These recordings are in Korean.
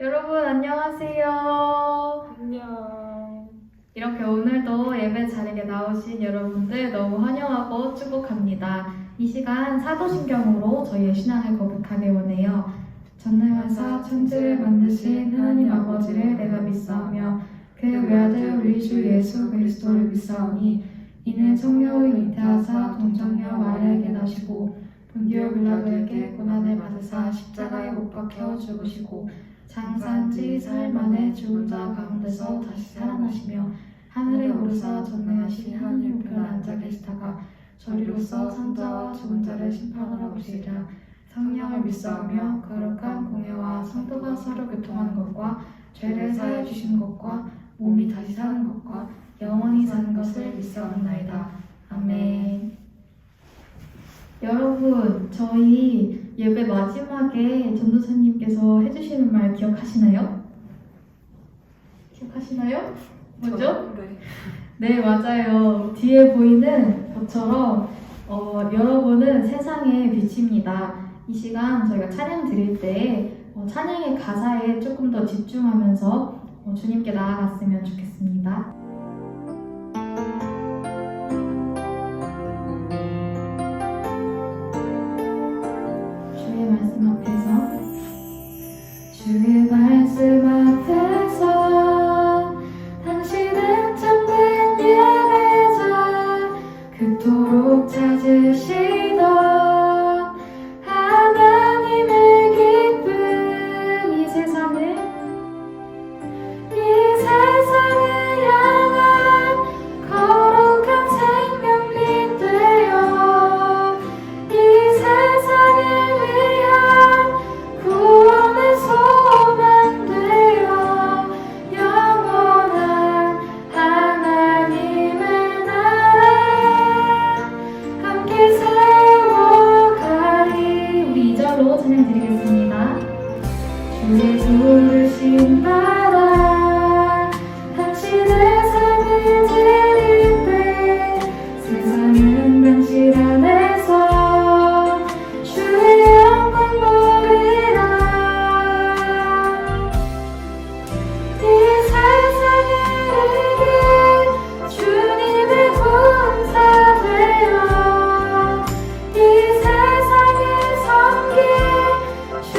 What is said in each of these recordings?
여러분 안녕하세요. 안녕. 이렇게 오늘도 예배 자리에 나오신 여러분들 너무 환영하고 축복합니다. 이 시간 사도신경으로 저희의 신앙을 거듭하게 원해요. 전능하사 천지를 만드신 하나님 아버지를 내가 믿사오며 그 외아들 우리 주 예수 그리스도를 믿사오니 이는 성령을 잉태하사 동정녀 마리아에게 나시고 본디오 빌라도에게 고난을 받으사 십자가에 못 박혀 죽으시고 장사한 지 사흘 만에 죽은 자 가운데서 다시 살아나시며 하늘에 오르사 전능하신 하나님 우편에 앉아 계시다가 저리로서 산자와 죽은 자를 심판하러 오시리라. 성령을 믿사오며 거룩한 공예와 성도가 서로 교통하는 것과 죄를 사해 주시는 것과 몸이 다시 사는 것과 영원히 사는 것을 믿사옵나이다. 아멘. 여러분, 저희 예배 마지막에 전도사님께서 해주시는 말 기억하시나요? 기억하시나요? 뭐죠? 네, 맞아요. 뒤에 보이는 것처럼 여러분은 세상의 빛입니다. 이 시간 저희가 찬양 드릴 때 찬양의 가사에 조금 더 집중하면서 주님께 나아갔으면 좋겠습니다. 주의 말씀 앞에서 주의 말씀 앞에서 당신은 참된 예배자 그토록 찾으시던 하나님의 기쁨 이 세상을 향한 거룩한 생명빛 되어 이 세상을 위한 구원의 소망 되어 영원한 하나님의 나라 함께 세워가리. 우리 2절로 찬양 드리겠습니다. 주의 부르신 나라 당신의 삶을 드릴 때 세상은 당신 안에서 주의 영광 보리라. 이 세상을 이길 주님의 군사 되어 이 세상을 섬길 주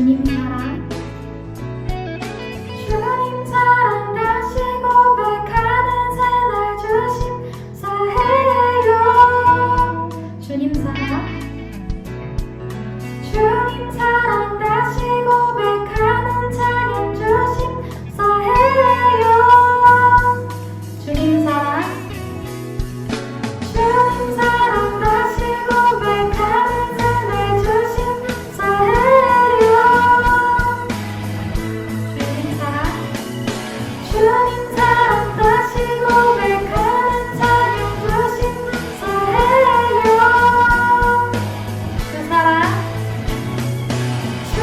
주님 사랑 주님 사랑 다시 고백하는 새날 주심 사해요. 주님 사랑 주님 사랑 다시 고백하는 찬양 주심 사해요. 주님 사랑 주님 사랑 다시 고백하는 새날 주심 사해요. 주님 사랑 주님 사랑 다시 고백하는 찬양 주심 사해요. 주 사랑 주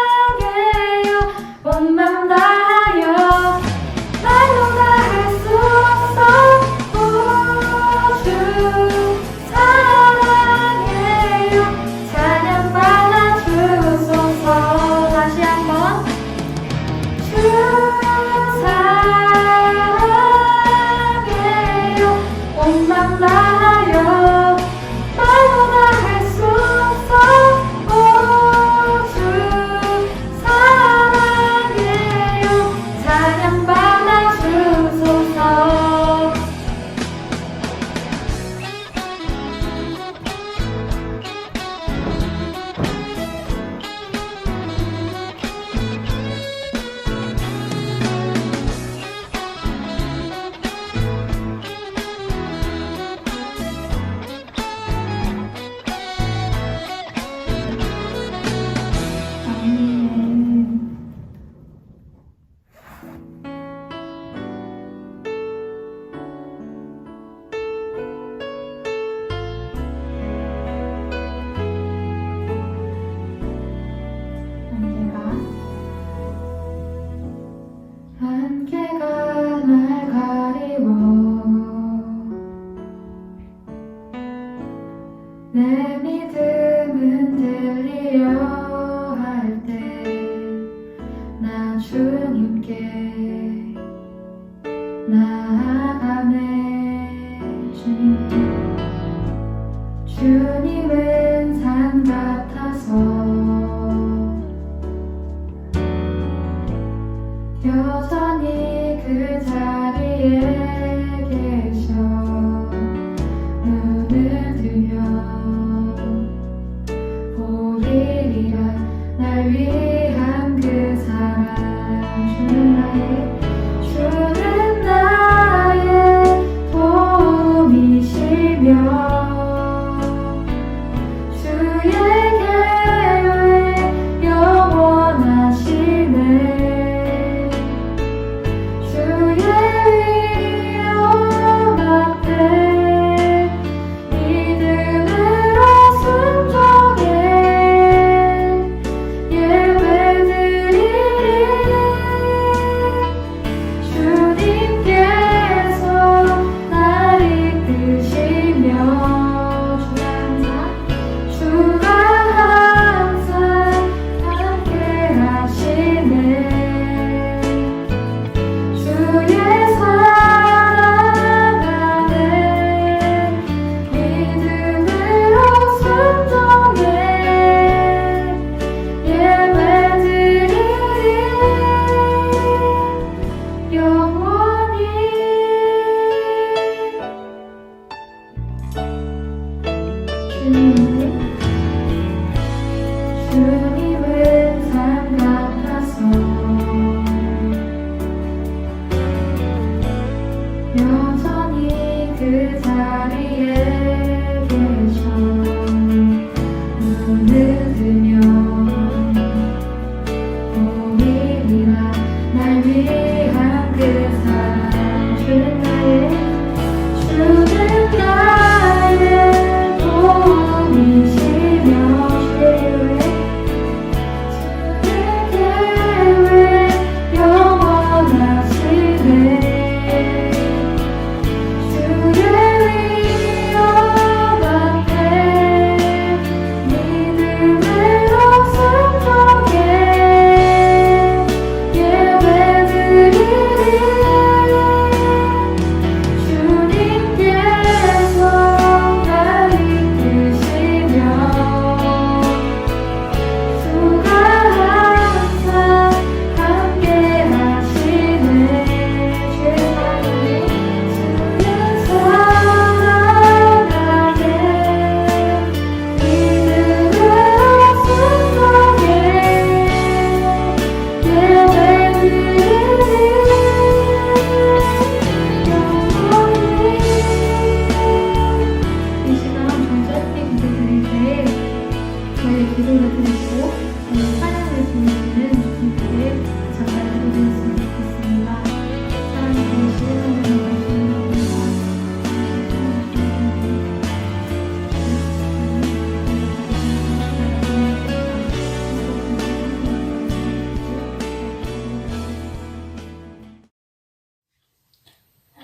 사랑해요. 온 맘 다하여 말로 다 할 수 없어. 오, 주 사랑해요. 찬양 받아 주소서. 다시 한번 주 사랑해요. 온 맘 다하여 말로 다 할 수 없어. 오, 주 사랑해요. 찬양 받아 주소서. 아멘. 안개가 날 가리워 내 믿음은 들리려 할 때 나 주님께 나아가네. 주님은 산 같아서 여전히 그 자리에 계셔. 눈을 뜨면 보이리라 날 위한 그 사랑. 주는 나의 도움이시며 주의 계획 영원하시네. 주의 위엄할 때 믿음으로 순종해 예배드리리.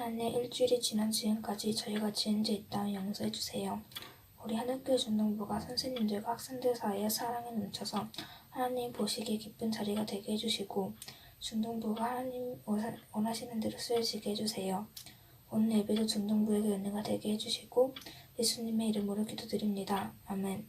하나님, 일주일이 지난 지금까지 저희가 지은 죄 있다면 용서해 주세요. 우리 하늘교회 중등부가 선생님들과 학생들 사이에 사랑이 넘쳐서 하나님 보시기에 기쁜 자리가 되게 해주시고 중등부가 하나님 원하시는 대로 쓰여지게 해주세요. 오늘 예배도 중등부에게 은혜가 되게 해주시고 예수님의 이름으로 기도드립니다. 아멘.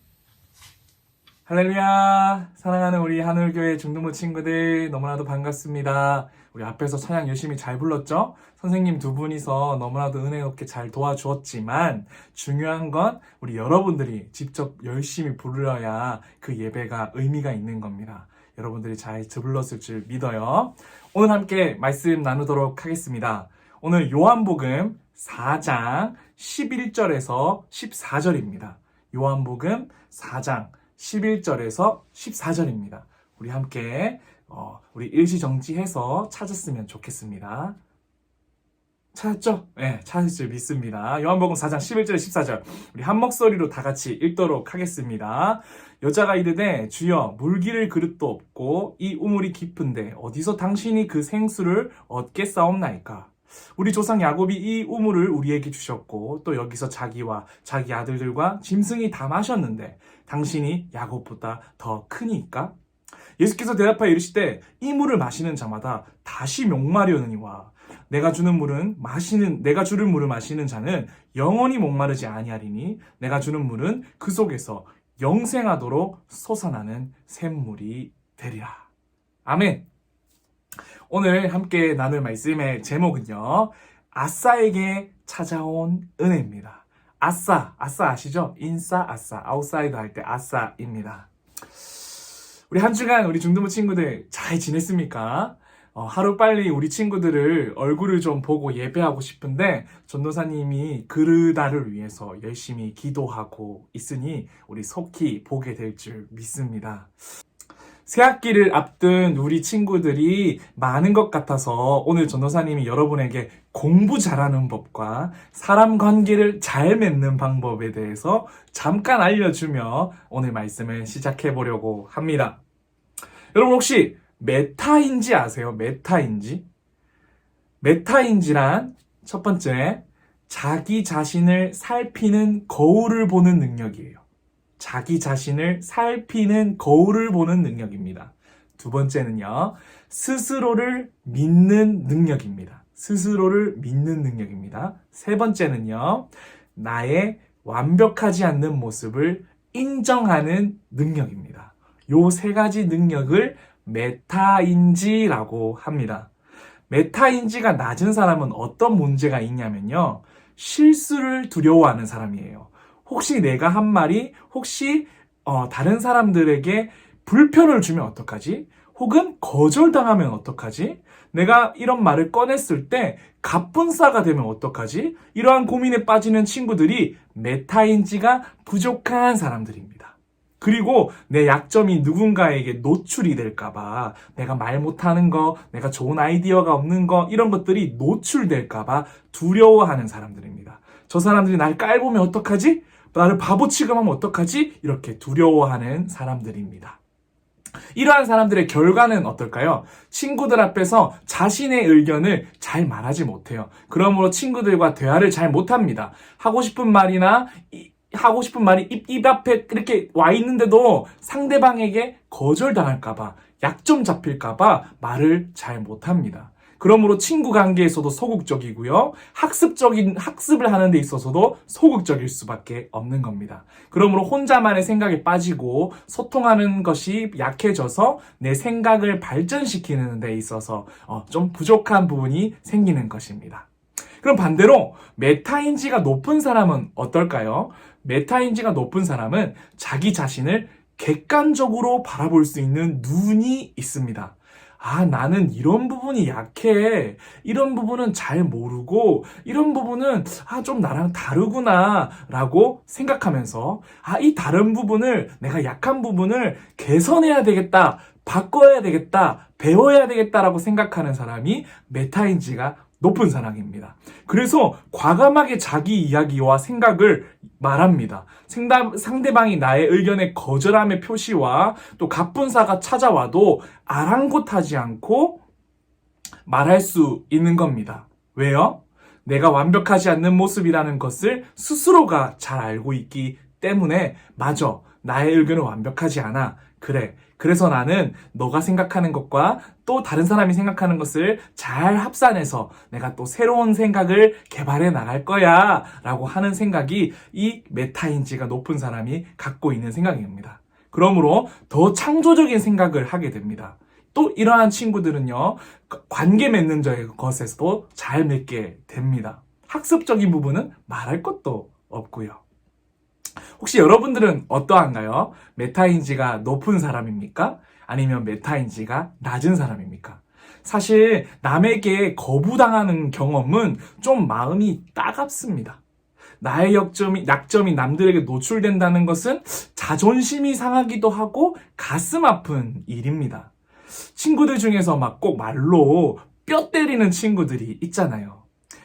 할렐루야! 사랑하는 우리 하늘교회 중등부 친구들 너무나도 반갑습니다. 우리 앞에서 찬양 열심히 잘 불렀죠? 선생님 두 분이서 너무나도 은혜롭게 잘 도와주었지만 중요한 건 우리 여러분들이 직접 열심히 부르어야 그 예배가 의미가 있는 겁니다. 여러분들이 잘 불렀을 줄 믿어요. 오늘 함께 말씀 나누도록 하겠습니다. 오늘 요한복음 4장 11절에서 14절입니다. 요한복음 4장 11절에서 14절입니다. 우리 함께 우리 일시정지해서 찾았으면 좋겠습니다. 찾았죠? 네, 찾을 줄 믿습니다. 요한복음 4장 11절 14절 우리 한 목소리로 다 같이 읽도록 하겠습니다. 여자가 이르되 주여 물기를 그릇도 없고 이 우물이 깊은데 어디서 당신이 그 생수를 얻겠사옵나이까? 우리 조상 야곱이 이 우물을 우리에게 주셨고 또 여기서 자기와 자기 아들들과 짐승이 다 마셨는데 당신이 야곱보다 더 크니까? 예수께서 대답하여 이르시되 이 물을 마시는 자마다 다시 목마르느니와 내가 주는 물을 마시는 자는 영원히 목마르지 아니하리니 내가 주는 물은 그 속에서 영생하도록 솟아나는 샘물이 되리라. 아멘. 오늘 함께 나눌 말씀의 제목은요, 아싸에게 찾아온 은혜입니다. 아싸 아시죠? 인싸, 아싸, 아웃사이더 할 때 아싸입니다. 우리 한 주간 우리 중등부 친구들 잘 지냈습니까? 하루빨리 우리 친구들을 얼굴을 좀 보고 예배하고 싶은데 전도사님이 그르다를 위해서 열심히 기도하고 있으니 우리 속히 보게 될 줄 믿습니다. 새학기를 앞둔 우리 친구들이 많은 것 같아서 오늘 전도사님이 여러분에게 공부 잘하는 법과 사람 관계를 잘 맺는 방법에 대해서 잠깐 알려주며 오늘 말씀을 시작해 보려고 합니다. 여러분 혹시 메타인지 아세요? 메타인지? 메타인지란 첫 번째, 자기 자신을 살피는 거울을 보는 능력이에요. 자기 자신을 살피는 거울을 보는 능력입니다. 두 번째는요, 스스로를 믿는 능력입니다. 스스로를 믿는 능력입니다. 세 번째는요, 나의 완벽하지 않는 모습을 인정하는 능력입니다. 요 세 가지 능력을 메타인지라고 합니다. 메타인지가 낮은 사람은 어떤 문제가 있냐면요, 실수를 두려워하는 사람이에요. 혹시 내가 한 말이 다른 사람들에게 불편을 주면 어떡하지? 혹은 거절당하면 어떡하지? 내가 이런 말을 꺼냈을 때 갑분싸가 되면 어떡하지? 이러한 고민에 빠지는 친구들이 메타인지가 부족한 사람들입니다. 그리고 내 약점이 누군가에게 노출이 될까봐, 내가 말 못하는 거, 내가 좋은 아이디어가 없는 거, 이런 것들이 노출될까봐 두려워하는 사람들입니다. 저 사람들이 날 깔보면 어떡하지? 나를 바보 취급하면 어떡하지? 이렇게 두려워하는 사람들입니다. 이러한 사람들의 결과는 어떨까요? 친구들 앞에서 자신의 의견을 잘 말하지 못해요. 그러므로 친구들과 대화를 잘 못합니다. 하고 싶은 말이 입 앞에 이렇게 와 있는데도 상대방에게 거절당할까봐, 약점 잡힐까봐 말을 잘 못합니다. 그러므로 친구 관계에서도 소극적이고요. 학습을 하는 데 있어서도 소극적일 수밖에 없는 겁니다. 그러므로 혼자만의 생각에 빠지고 소통하는 것이 약해져서 내 생각을 발전시키는 데 있어서 좀 부족한 부분이 생기는 것입니다. 그럼 반대로 메타인지가 높은 사람은 어떨까요? 메타인지가 높은 사람은 자기 자신을 객관적으로 바라볼 수 있는 눈이 있습니다. 나는 이런 부분이 약해. 이런 부분은 잘 모르고, 이런 부분은 좀 나랑 다르구나 라고 생각하면서 이 다른 부분을, 내가 약한 부분을 개선해야 되겠다, 바꿔야 되겠다, 배워야 되겠다라고 생각하는 사람이 메타인지가 높은 사람입니다. 그래서 과감하게 자기 이야기와 생각을 말합니다. 상대방이 나의 의견에 거절함의 표시와 또 갑분싸가 찾아와도 아랑곳하지 않고 말할 수 있는 겁니다. 왜요? 내가 완벽하지 않는 모습이라는 것을 스스로가 잘 알고 있기 때문에 맞아, 나의 의견은 완벽하지 않아. 그래. 그래서 나는 너가 생각하는 것과 또 다른 사람이 생각하는 것을 잘 합산해서 내가 또 새로운 생각을 개발해 나갈 거야 라고 하는 생각이 이 메타인지가 높은 사람이 갖고 있는 생각입니다. 그러므로 더 창조적인 생각을 하게 됩니다. 또 이러한 친구들은요, 관계 맺는 것에서도 잘 맺게 됩니다. 학습적인 부분은 말할 것도 없고요. 혹시 여러분들은 어떠한가요? 메타인지가 높은 사람입니까? 아니면 메타인지가 낮은 사람입니까? 사실 남에게 거부당하는 경험은 좀 마음이 따갑습니다. 나의 약점이 남들에게 노출된다는 것은 자존심이 상하기도 하고 가슴 아픈 일입니다. 친구들 중에서 막 꼭 말로 뼈 때리는 친구들이 있잖아요.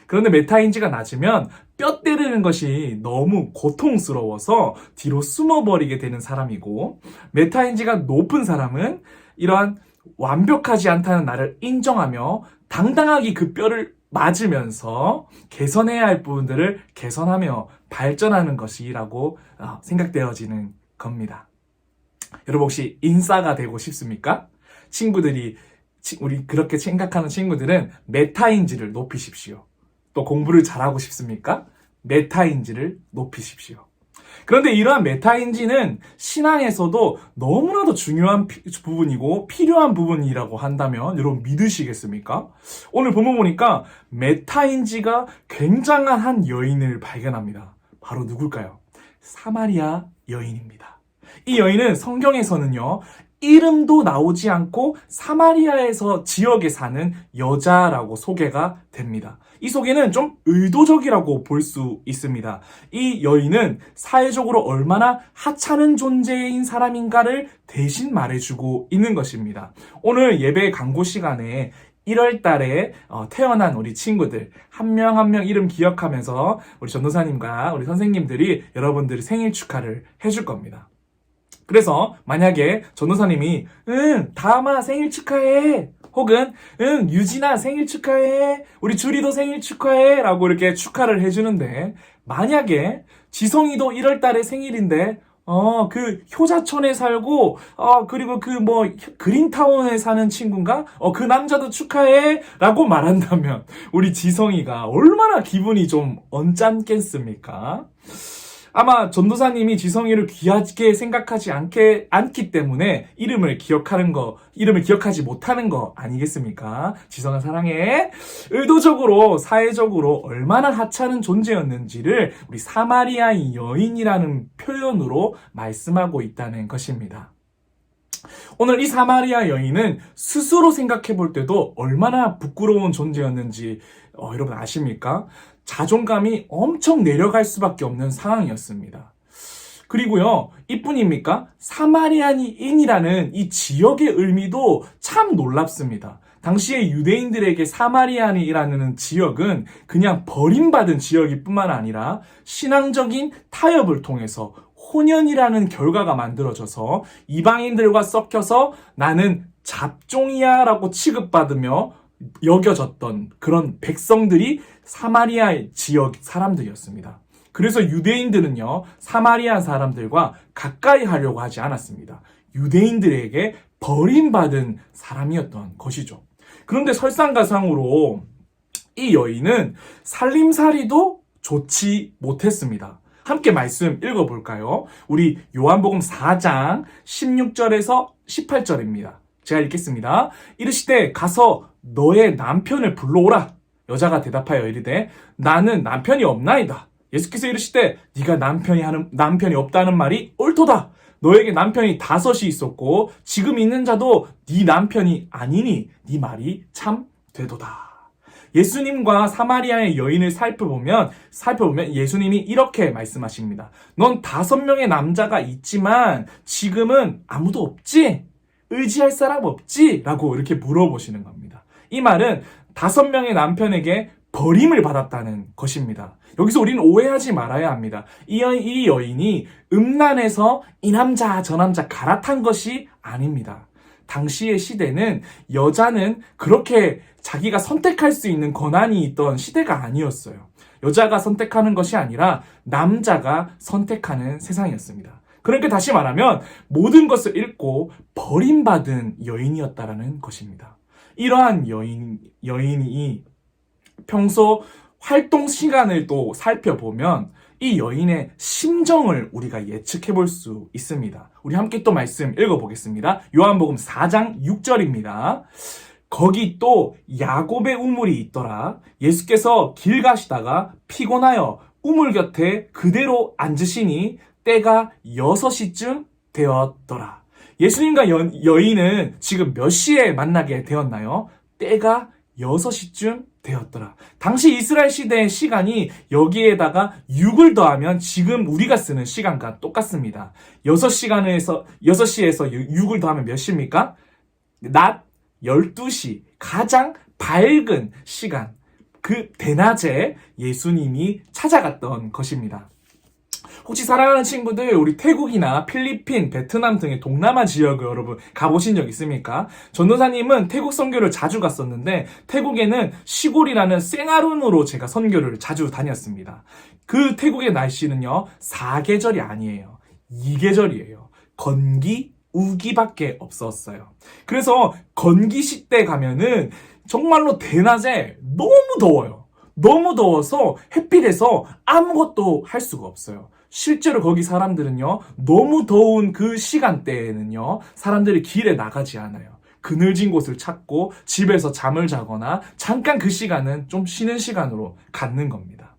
그런데 메타인지가 낮으면 뼈 때리는 것이 너무 고통스러워서 뒤로 숨어버리게 되는 사람이고, 메타인지가 높은 사람은 이러한 완벽하지 않다는 나를 인정하며 당당하게 그 뼈를 맞으면서 개선해야 할 부분들을 개선하며 발전하는 것이라고 생각되어지는 겁니다. 여러분 혹시 인싸가 되고 싶습니까? 우리 그렇게 생각하는 친구들은 메타인지를 높이십시오. 또 공부를 잘하고 싶습니까? 메타인지를 높이십시오. 그런데 이러한 메타인지는 신앙에서도 너무나도 중요한 부분이고 필요한 부분이라고 한다면 여러분 믿으시겠습니까? 오늘 본문 보니까 메타인지가 굉장한 한 여인을 발견합니다. 바로 누굴까요? 사마리아 여인입니다. 이 여인은 성경에서는요, 이름도 나오지 않고 사마리아에서 지역에 사는 여자라고 소개가 됩니다. 이 소개는 좀 의도적이라고 볼 수 있습니다. 이 여인은 사회적으로 얼마나 하찮은 존재인 사람인가를 대신 말해주고 있는 것입니다. 오늘 예배 강고 시간에 1월 달에 태어난 우리 친구들 한 명 한 명 이름 기억하면서 우리 전도사님과 우리 선생님들이 여러분들의 생일 축하를 해줄 겁니다. 그래서 만약에 전도사님이 다음아 생일 축하해, 혹은 유진아 생일 축하해, 우리 주리도 생일 축하해 라고 이렇게 축하를 해주는데, 만약에 지성이도 1월 달에 생일인데 그 효자촌에 살고 그리고 그린타운에 사는 친구인가? 그 남자도 축하해 라고 말한다면 우리 지성이가 얼마나 기분이 좀 언짢겠습니까? 아마 전도사님이 지성이를 귀하게 생각하지 않기 때문에 이름을 기억하지 못하는 거 아니겠습니까? 지성아 사랑해. 의도적으로 사회적으로 얼마나 하찮은 존재였는지를 우리 사마리아 여인이라는 표현으로 말씀하고 있다는 것입니다. 오늘 이 사마리아 여인은 스스로 생각해 볼 때도 얼마나 부끄러운 존재였는지 여러분 아십니까? 자존감이 엄청 내려갈 수밖에 없는 상황이었습니다. 그리고요, 이뿐입니까? 사마리아인이라는 이 지역의 의미도 참 놀랍습니다. 당시에 유대인들에게 사마리아인이라는 지역은 그냥 버림받은 지역일 뿐만 아니라 신앙적인 타협을 통해서 혼연이라는 결과가 만들어져서 이방인들과 섞여서 나는 잡종이야 라고 취급받으며 여겨졌던 그런 백성들이 사마리아 지역 사람들이었습니다. 그래서 유대인들은요, 사마리아 사람들과 가까이 하려고 하지 않았습니다. 유대인들에게 버림받은 사람이었던 것이죠. 그런데 설상가상으로 이 여인은 살림살이도 좋지 못했습니다. 함께 말씀 읽어볼까요? 우리 요한복음 4장 16절에서 18절입니다. 제가 읽겠습니다. 이르시되 가서 너의 남편을 불러오라. 여자가 대답하여 이르되 나는 남편이 없나이다. 예수께서 이르시되 네가 남편이 없다는 말이 옳도다. 너에게 남편이 5이 있었고 지금 있는 자도 네 남편이 아니니 네 말이 참 되도다. 예수님과 사마리아의 여인을 살펴보면 예수님이 이렇게 말씀하십니다. 넌 5명의 남자가 있지만 지금은 아무도 없지? 의지할 사람 없지? 라고 이렇게 물어보시는 겁니다. 이 말은 5명의 남편에게 버림을 받았다는 것입니다. 여기서 우리는 오해하지 말아야 합니다. 이 여인이 음란해서 이 남자 저 남자 갈아탄 것이 아닙니다. 당시의 시대는 여자는 그렇게 자기가 선택할 수 있는 권한이 있던 시대가 아니었어요. 여자가 선택하는 것이 아니라 남자가 선택하는 세상이었습니다. 그러니까 다시 말하면 모든 것을 잃고 버림받은 여인이었다라는 것입니다. 이러한 여인이 평소 활동 시간을 또 살펴보면 이 여인의 심정을 우리가 예측해 볼 수 있습니다. 우리 함께 또 말씀 읽어보겠습니다. 요한복음 4장 6절입니다. 거기 또 야곱의 우물이 있더라. 예수께서 길 가시다가 피곤하여 우물 곁에 그대로 앉으시니 때가 6시쯤 되었더라. 예수님과 여인은 지금 몇 시에 만나게 되었나요? 때가 6시쯤 되었더라. 당시 이스라엘 시대의 시간이 여기에다가 6을 더하면 지금 우리가 쓰는 시간과 똑같습니다. 6시에서 6을 더하면 몇 시입니까? 낮 12시, 가장 밝은 시간, 그 대낮에 예수님이 찾아갔던 것입니다. 혹시 사랑하는 친구들, 우리 태국이나 필리핀, 베트남 등의 동남아 지역을 여러분 가보신 적 있습니까? 전도사님은 태국 선교를 자주 갔었는데 태국에는 시골이라는 생아룬으로 제가 선교를 자주 다녔습니다. 그 태국의 날씨는요, 4계절이 아니에요. 2계절이에요. 건기, 우기밖에 없었어요. 그래서 건기시 때 가면은 정말로 대낮에 너무 더워요. 너무 더워서 햇빛에서 아무것도 할 수가 없어요. 실제로 거기 사람들은요, 너무 더운 그 시간대에는요, 사람들이 길에 나가지 않아요. 그늘진 곳을 찾고 집에서 잠을 자거나 잠깐 그 시간은 좀 쉬는 시간으로 갖는 겁니다.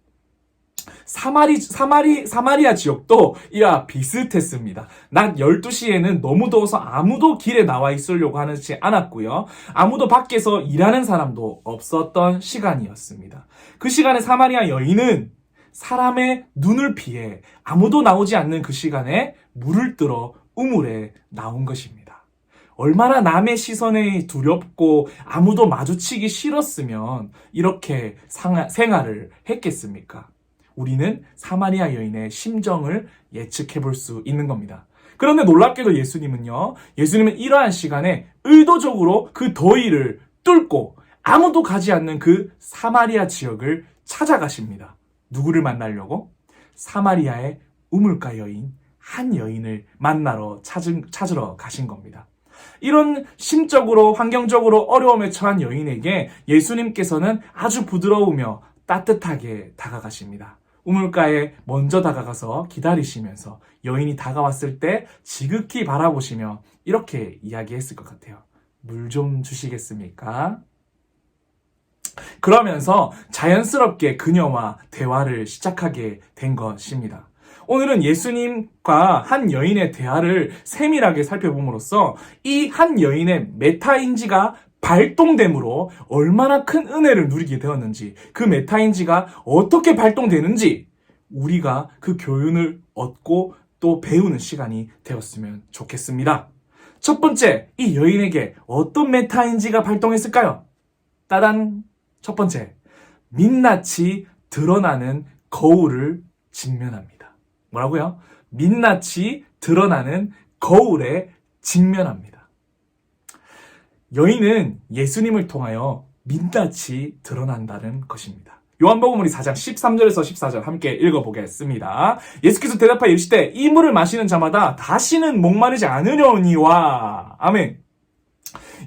사마리아 지역도 이와 비슷했습니다. 낮 12시에는 너무 더워서 아무도 길에 나와 있으려고 하지 않았고요. 아무도 밖에서 일하는 사람도 없었던 시간이었습니다. 그 시간에 사마리아 여인은 사람의 눈을 피해 아무도 나오지 않는 그 시간에 물을 들어 우물에 나온 것입니다. 얼마나 남의 시선에 두렵고 아무도 마주치기 싫었으면 이렇게 생활을 했겠습니까? 우리는 사마리아 여인의 심정을 예측해 볼 수 있는 겁니다. 그런데 놀랍게도 예수님은 이러한 시간에 의도적으로 그 더위를 뚫고 아무도 가지 않는 그 사마리아 지역을 찾아가십니다. 누구를 만나려고? 사마리아의 우물가 여인, 한 여인을 만나러 찾으러 가신 겁니다. 이런 심적으로, 환경적으로 어려움에 처한 여인에게 예수님께서는 아주 부드러우며 따뜻하게 다가가십니다. 우물가에 먼저 다가가서 기다리시면서 여인이 다가왔을 때 지극히 바라보시며 이렇게 이야기했을 것 같아요. 물 좀 주시겠습니까? 그러면서 자연스럽게 그녀와 대화를 시작하게 된 것입니다. 오늘은 예수님과 한 여인의 대화를 세밀하게 살펴봄으로써 이 한 여인의 메타인지가 발동됨으로 얼마나 큰 은혜를 누리게 되었는지, 그 메타인지가 어떻게 발동되는지 우리가 그 교훈을 얻고 또 배우는 시간이 되었으면 좋겠습니다. 첫 번째, 이 여인에게 어떤 메타인지가 발동했을까요? 따단! 첫 번째, 민낯이 드러나는 거울을 직면합니다. 뭐라고요? 민낯이 드러나는 거울에 직면합니다. 여인은 예수님을 통하여 민낯이 드러난다는 것입니다. 요한복음 우리 4장 13절에서 14절 함께 읽어보겠습니다. 예수께서 대답하여 이르시되 이 물을 마시는 자마다 다시는 목마르지 않으려니와. 아멘.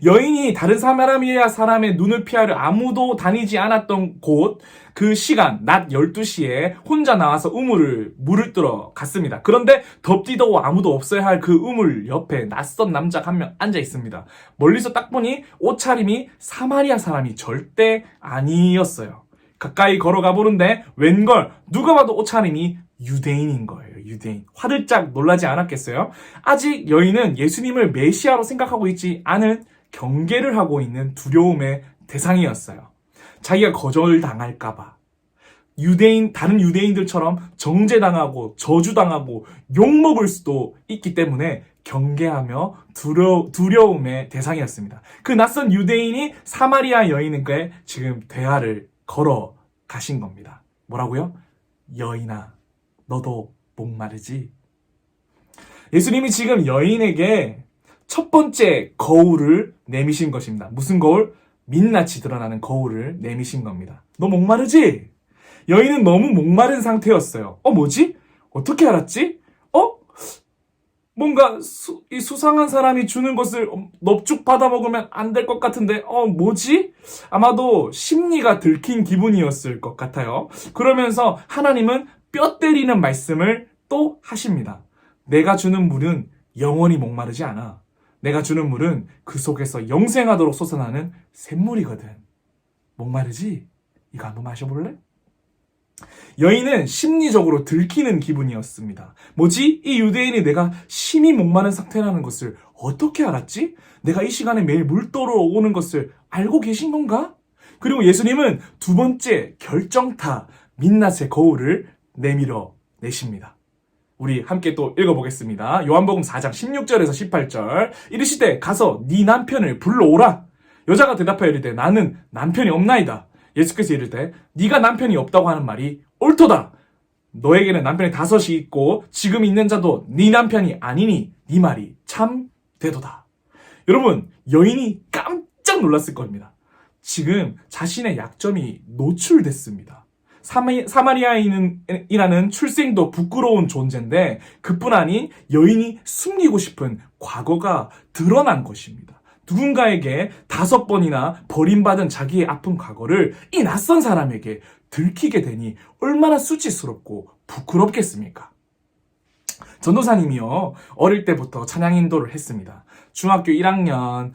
여인이 다른 사마리아 사람의 눈을 피하려 아무도 다니지 않았던 곳, 그 시간 낮 12시에 혼자 나와서 물을 뜨러 갔습니다. 그런데 덥디더워 아무도 없어야 할 그 우물 옆에 낯선 남자가 한 명 앉아 있습니다. 멀리서 딱 보니 옷차림이 사마리아 사람이 절대 아니었어요. 가까이 걸어가 보는데 웬걸 누가 봐도 옷차림이 유대인인 거예요. 유대인. 화들짝 놀라지 않았겠어요? 아직 여인은 예수님을 메시아로 생각하고 있지 않은 경계를 하고 있는 두려움의 대상이었어요. 자기가 거절당할까봐. 다른 유대인들처럼 정죄당하고 저주당하고 욕먹을 수도 있기 때문에 경계하며 두려움의 대상이었습니다. 그 낯선 유대인이 사마리아 여인에게 지금 대화를 걸어 가신 겁니다. 뭐라고요? 여인아, 너도 목마르지? 예수님이 지금 여인에게 첫 번째 거울을 내미신 것입니다. 무슨 거울? 민낯이 드러나는 거울을 내미신 겁니다. 너 목마르지? 여인은 너무 목마른 상태였어요. 뭐지? 어떻게 알았지? 뭔가 이 수상한 사람이 주는 것을 넙죽 받아 먹으면 안 될 것 같은데 뭐지? 아마도 심리가 들킨 기분이었을 것 같아요. 그러면서 하나님은 뼈 때리는 말씀을 또 하십니다. 내가 주는 물은 영원히 목마르지 않아. 내가 주는 물은 그 속에서 영생하도록 솟아나는 샘물이거든. 목마르지? 이거 한번 마셔볼래? 여인은 심리적으로 들키는 기분이었습니다. 뭐지? 이 유대인이 내가 심히 목마른 상태라는 것을 어떻게 알았지? 내가 이 시간에 매일 물 떠러 오는 것을 알고 계신 건가? 그리고 예수님은 두 번째 결정타 민낯의 거울을 내밀어 내십니다. 우리 함께 또 읽어보겠습니다. 요한복음 4장 16절에서 18절. 이르시되 가서 네 남편을 불러오라. 여자가 대답하여 이르되 나는 남편이 없나이다. 예수께서 이르되 네가 남편이 없다고 하는 말이 옳도다. 너에게는 남편이 5이 있고 지금 있는 자도 네 남편이 아니니 네 말이 참 되도다. 여러분, 여인이 깜짝 놀랐을 겁니다. 지금 자신의 약점이 노출됐습니다. 사마리아인이라는 출생도 부끄러운 존재인데 그뿐 아닌 여인이 숨기고 싶은 과거가 드러난 것입니다. 누군가에게 5번이나 버림받은 자기의 아픈 과거를 이 낯선 사람에게 들키게 되니 얼마나 수치스럽고 부끄럽겠습니까? 전도사님이요, 어릴 때부터 찬양 인도를 했습니다. 중학교 1학년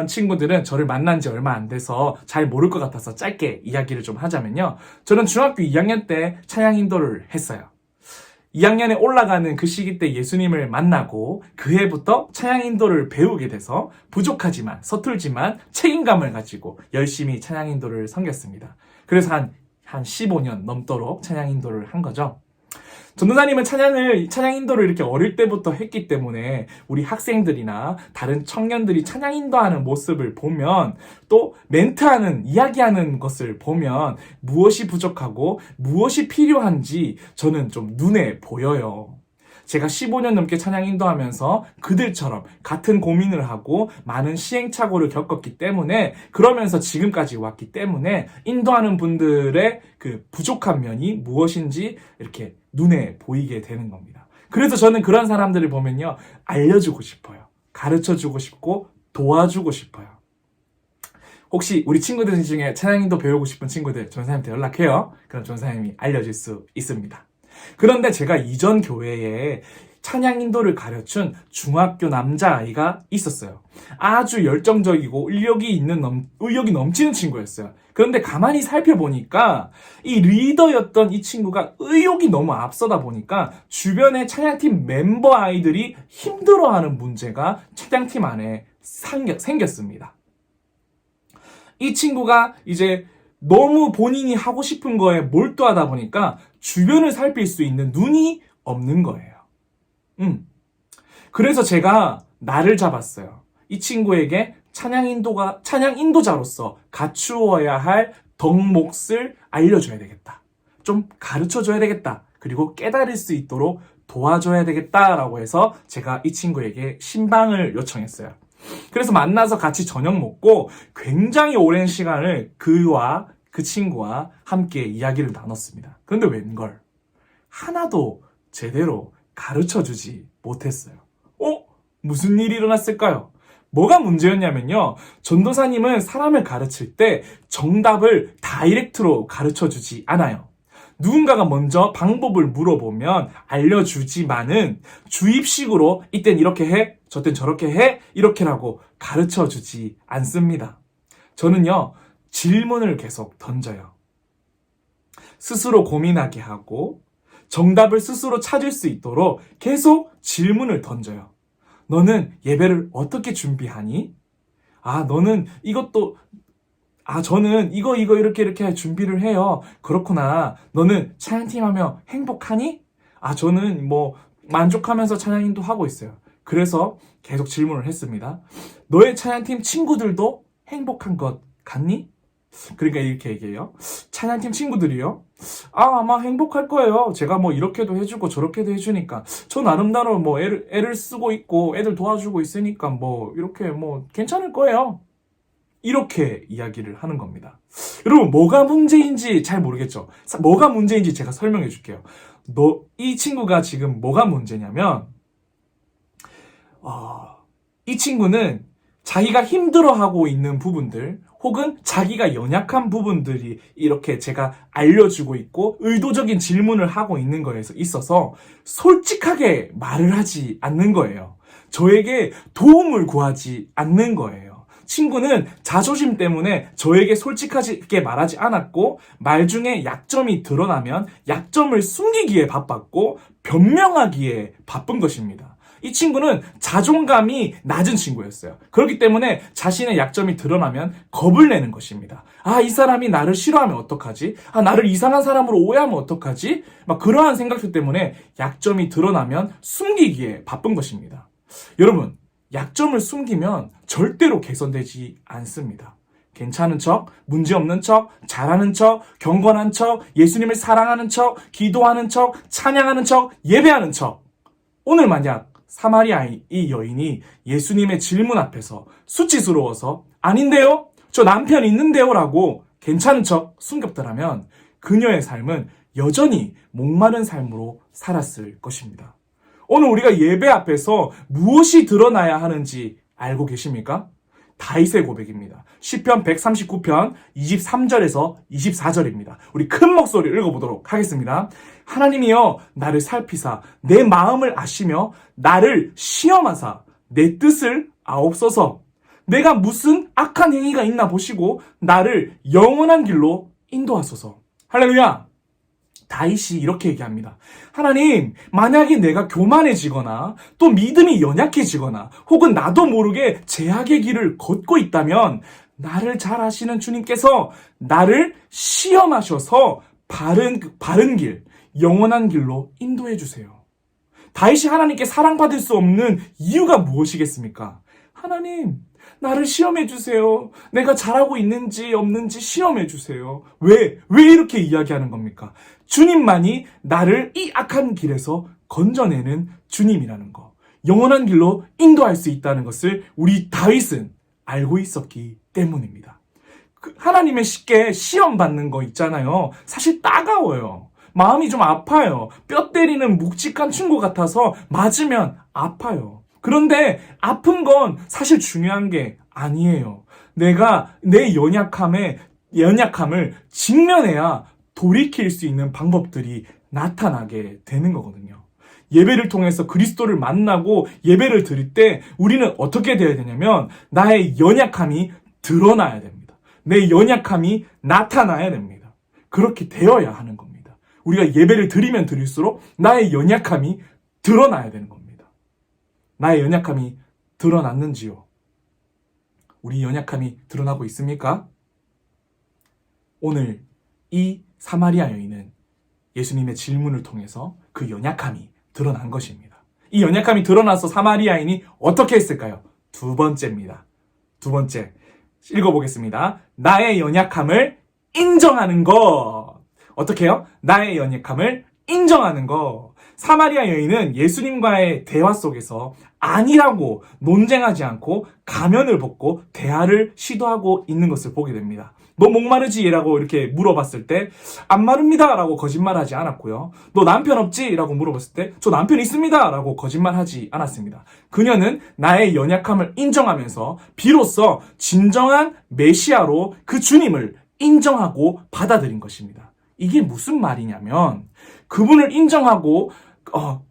친구들은 저를 만난 지 얼마 안 돼서 잘 모를 것 같아서 짧게 이야기를 좀 하자면요. 저는 중학교 2학년 때 찬양 인도를 했어요. 2학년에 올라가는 그 시기 때 예수님을 만나고 그 해부터 찬양 인도를 배우게 돼서 부족하지만 서툴지만 책임감을 가지고 열심히 찬양 인도를 섬겼습니다. 그래서 한 15년 넘도록 찬양 인도를 한 거죠. 전도사님은 찬양 인도를 이렇게 어릴 때부터 했기 때문에 우리 학생들이나 다른 청년들이 찬양 인도하는 모습을 보면 또 멘트하는, 이야기하는 것을 보면 무엇이 부족하고 무엇이 필요한지 저는 좀 눈에 보여요. 제가 15년 넘게 찬양 인도하면서 그들처럼 같은 고민을 하고 많은 시행착오를 겪었기 때문에 그러면서 지금까지 왔기 때문에 인도하는 분들의 그 부족한 면이 무엇인지 이렇게 눈에 보이게 되는 겁니다. 그래서 저는 그런 사람들을 보면요, 알려주고 싶어요. 가르쳐주고 싶고 도와주고 싶어요. 혹시 우리 친구들 중에 찬양 인도 배우고 싶은 친구들 전사님한테 연락해요. 그럼 전사님이 알려줄 수 있습니다. 그런데 제가 이전 교회에 찬양 인도를 가르친 중학교 남자아이가 있었어요. 아주 열정적이고 의욕이 넘치는 친구였어요. 그런데 가만히 살펴보니까 이 리더였던 이 친구가 의욕이 너무 앞서다 보니까 주변의 찬양팀 멤버 아이들이 힘들어하는 문제가 찬양팀 안에 생겼습니다. 이 친구가 이제 너무 본인이 하고 싶은 거에 몰두하다 보니까 주변을 살필 수 있는 눈이 없는 거예요. 그래서 제가 날을 잡았어요. 이 친구에게 찬양 인도자로서 갖추어야 할 덕목을 알려줘야 되겠다. 좀 가르쳐줘야 되겠다. 그리고 깨달을 수 있도록 도와줘야 되겠다라고 해서 제가 이 친구에게 신방을 요청했어요. 그래서 만나서 같이 저녁 먹고 굉장히 오랜 시간을 그 친구와 함께 이야기를 나눴습니다. 그런데 웬걸? 하나도 제대로 가르쳐주지 못했어요. 무슨 일이 일어났을까요? 뭐가 문제였냐면요. 전도사님은 사람을 가르칠 때 정답을 다이렉트로 가르쳐주지 않아요. 누군가가 먼저 방법을 물어보면 알려주지만은 주입식으로 이땐 이렇게 해, 저땐 저렇게 해, 이렇게라고 가르쳐주지 않습니다. 저는요, 질문을 계속 던져요. 스스로 고민하게 하고 정답을 스스로 찾을 수 있도록 계속 질문을 던져요. 너는 예배를 어떻게 준비하니? 너는 이것도 저는 이거 이렇게 준비를 해요. 그렇구나. 너는 찬양팀 하며 행복하니? 저는 만족하면서 찬양인도 하고 있어요. 그래서 계속 질문을 했습니다. 너의 찬양팀 친구들도 행복한 것 같니? 그러니까 이렇게 얘기해요. 찬양팀 친구들이요. 아마 행복할 거예요. 제가 뭐 이렇게도 해주고 저렇게도 해주니까. 저 나름대로 뭐 애를 쓰고 있고 애들 도와주고 있으니까 뭐 이렇게 뭐 괜찮을 거예요. 이렇게 이야기를 하는 겁니다. 여러분, 뭐가 문제인지 잘 모르겠죠? 뭐가 문제인지 제가 설명해 줄게요. 이 친구가 지금 뭐가 문제냐면, 이 친구는 자기가 힘들어하고 있는 부분들, 혹은 자기가 연약한 부분들이 이렇게 제가 알려주고 있고, 의도적인 질문을 하고 있는 거에 있어서 솔직하게 말을 하지 않는 거예요. 저에게 도움을 구하지 않는 거예요. 친구는 자존심 때문에 저에게 솔직하게 말하지 않았고, 말 중에 약점이 드러나면 약점을 숨기기에 바빴고 변명하기에 바쁜 것입니다. 이 친구는 자존감이 낮은 친구였어요. 그렇기 때문에 자신의 약점이 드러나면 겁을 내는 것입니다. 이 사람이 나를 싫어하면 어떡하지? 나를 이상한 사람으로 오해하면 어떡하지? 막 그러한 생각들 때문에 약점이 드러나면 숨기기에 바쁜 것입니다. 여러분, 약점을 숨기면 절대로 개선되지 않습니다. 괜찮은 척, 문제없는 척, 잘하는 척, 경건한 척, 예수님을 사랑하는 척, 기도하는 척, 찬양하는 척, 예배하는 척. 오늘 만약 사마리아 이 여인이 예수님의 질문 앞에서 수치스러워서 아닌데요? 저 남편 있는데요? 라고 괜찮은 척 숨겼더라면 그녀의 삶은 여전히 목마른 삶으로 살았을 것입니다. 오늘 우리가 예배 앞에서 무엇이 드러나야 하는지 알고 계십니까? 다윗의 고백입니다. 시편 139편 23절에서 24절입니다. 우리 큰 목소리로 읽어보도록 하겠습니다. 하나님이여 나를 살피사 내 마음을 아시며 나를 시험하사 내 뜻을 아옵소서. 내가 무슨 악한 행위가 있나 보시고 나를 영원한 길로 인도하소서. 할렐루야. 다윗이 이렇게 얘기합니다. 하나님, 만약에 내가 교만해지거나 또 믿음이 연약해지거나 혹은 나도 모르게 제약의 길을 걷고 있다면 나를 잘 아시는 주님께서 나를 시험하셔서 바른 길, 영원한 길로 인도해 주세요. 다윗이 하나님께 사랑받을 수 없는 이유가 무엇이겠습니까? 하나님, 나를 시험해 주세요. 내가 잘하고 있는지 없는지 시험해 주세요. 왜 이렇게 이야기하는 겁니까? 주님만이 나를 이 악한 길에서 건져내는 주님이라는 거. 영원한 길로 인도할 수 있다는 것을 우리 다윗은 알고 있었기 때문입니다. 하나님의 쉽게 시험 받는 거 있잖아요. 사실 따가워요. 마음이 좀 아파요. 뼈 때리는 묵직한 친구 같아서 맞으면 아파요. 그런데 아픈 건 사실 중요한 게 아니에요. 내가 내 연약함을 직면해야 돌이킬 수 있는 방법들이 나타나게 되는 거거든요. 예배를 통해서 그리스도를 만나고 예배를 드릴 때 우리는 어떻게 되어야 되냐면 나의 연약함이 드러나야 됩니다. 내 연약함이 나타나야 됩니다. 그렇게 되어야 하는 겁니다. 우리가 예배를 드리면 드릴수록 나의 연약함이 드러나야 되는 겁니다. 나의 연약함이 드러났는지요? 우리 연약함이 드러나고 있습니까? 오늘 이 사마리아 여인은 예수님의 질문을 통해서 그 연약함이 드러난 것입니다. 이 연약함이 드러나서 사마리아인이 어떻게 했을까요? 두 번째입니다. 두 번째, 읽어보겠습니다. 나의 연약함을 인정하는 것. 어떻게 해요? 나의 연약함을 인정하는 것. 사마리아 여인은 예수님과의 대화 속에서 아니라고 논쟁하지 않고 가면을 벗고 대화를 시도하고 있는 것을 보게 됩니다. 너 목마르지? 라고 이렇게 물어봤을 때 안 마릅니다 라고 거짓말하지 않았고요. 너 남편 없지? 라고 물어봤을 때 저 남편 있습니다 라고 거짓말하지 않았습니다. 그녀는 나의 연약함을 인정하면서 비로소 진정한 메시아로 그 주님을 인정하고 받아들인 것입니다. 이게 무슨 말이냐면 그분을 인정하고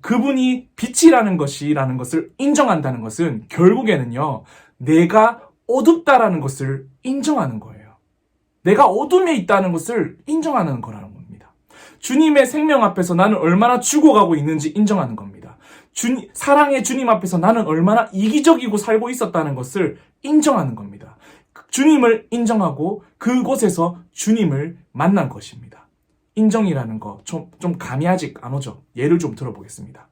그분이 빛이라는 것을 인정한다는 것은 결국에는요, 내가 어둡다라는 것을 인정하는 거예요. 내가 어둠에 있다는 것을 인정하는 거라는 겁니다. 주님의 생명 앞에서 나는 얼마나 죽어가고 있는지 인정하는 겁니다. 사랑의 주님 앞에서 나는 얼마나 이기적이고 살고 있었다는 것을 인정하는 겁니다. 주님을 인정하고 그곳에서 주님을 만난 것입니다. 인정이라는 거 좀 감이 아직 안 오죠? 예를 좀 들어보겠습니다.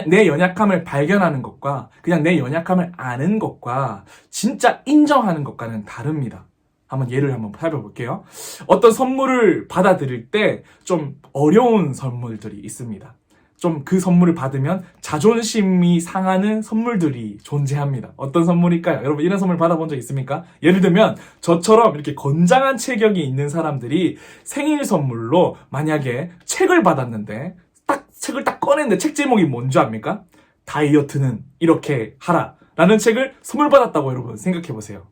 내 연약함을 발견하는 것과 그냥 내 연약함을 아는 것과 진짜 인정하는 것과는 다릅니다. 한번 예를 한번 살펴볼게요. 어떤 선물을 받아들일 때 좀 어려운 선물들이 있습니다. 좀 그 선물을 받으면 자존심이 상하는 선물들이 존재합니다. 어떤 선물일까요? 여러분 이런 선물 받아본 적 있습니까? 예를 들면 저처럼 이렇게 건장한 체격이 있는 사람들이 생일 선물로 만약에 책을 받았는데 책을 딱 꺼냈는데 책 제목이 뭔지 압니까? 다이어트는 이렇게 하라 라는 책을 선물 받았다고 여러분 생각해 보세요.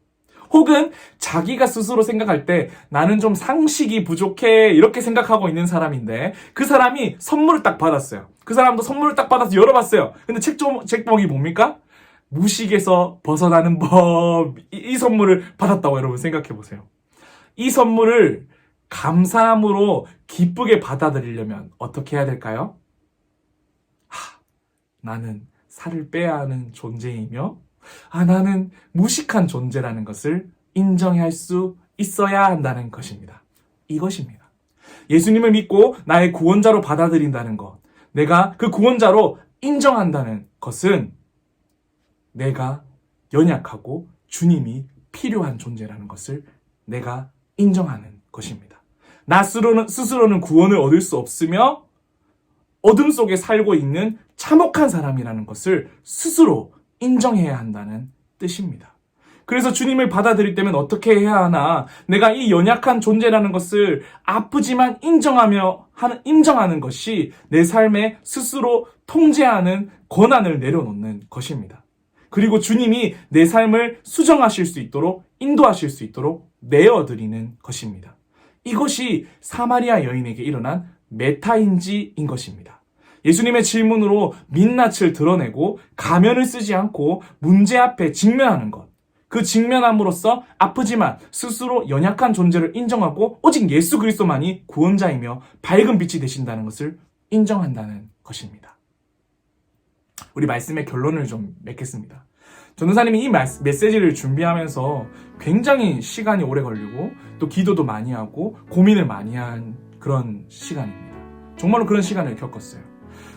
혹은 자기가 스스로 생각할 때 나는 좀 상식이 부족해 이렇게 생각하고 있는 사람인데 그 사람이 선물을 딱 받았어요. 그 사람도 선물을 딱 받아서 열어봤어요. 근데 책 제목이 뭡니까? 무식에서 벗어나는 법. 이 선물을 받았다고 여러분 생각해 보세요. 이 선물을 감사함으로 기쁘게 받아들이려면 어떻게 해야 될까요? 나는 살을 빼야 하는 존재이며 나는 무식한 존재라는 것을 인정할 수 있어야 한다는 것입니다. 이것입니다. 예수님을 믿고 나의 구원자로 받아들인다는 것, 내가 그 구원자로 인정한다는 것은 내가 연약하고 주님이 필요한 존재라는 것을 내가 인정하는 것입니다. 나 스스로는 구원을 얻을 수 없으며 어둠 속에 살고 있는 참혹한 사람이라는 것을 스스로 인정해야 한다는 뜻입니다. 그래서 주님을 받아들일 때면 어떻게 해야 하나? 내가 이 연약한 존재라는 것을 아프지만 인정하는 것이 내 삶에 스스로 통제하는 권한을 내려놓는 것입니다. 그리고 주님이 내 삶을 수정하실 수 있도록 인도하실 수 있도록 내어드리는 것입니다. 이것이 사마리아 여인에게 일어난 메타인지인 것입니다. 예수님의 질문으로 민낯을 드러내고 가면을 쓰지 않고 문제 앞에 직면하는 것. 그 직면함으로써 아프지만 스스로 연약한 존재를 인정하고 오직 예수 그리스도만이 구원자이며 밝은 빛이 되신다는 것을 인정한다는 것입니다. 우리 말씀의 결론을 좀 맺겠습니다. 전도사님이 이 메시지를 준비하면서 굉장히 시간이 오래 걸리고 또 기도도 많이 하고 고민을 많이 한 그런 시간입니다. 정말로 그런 시간을 겪었어요.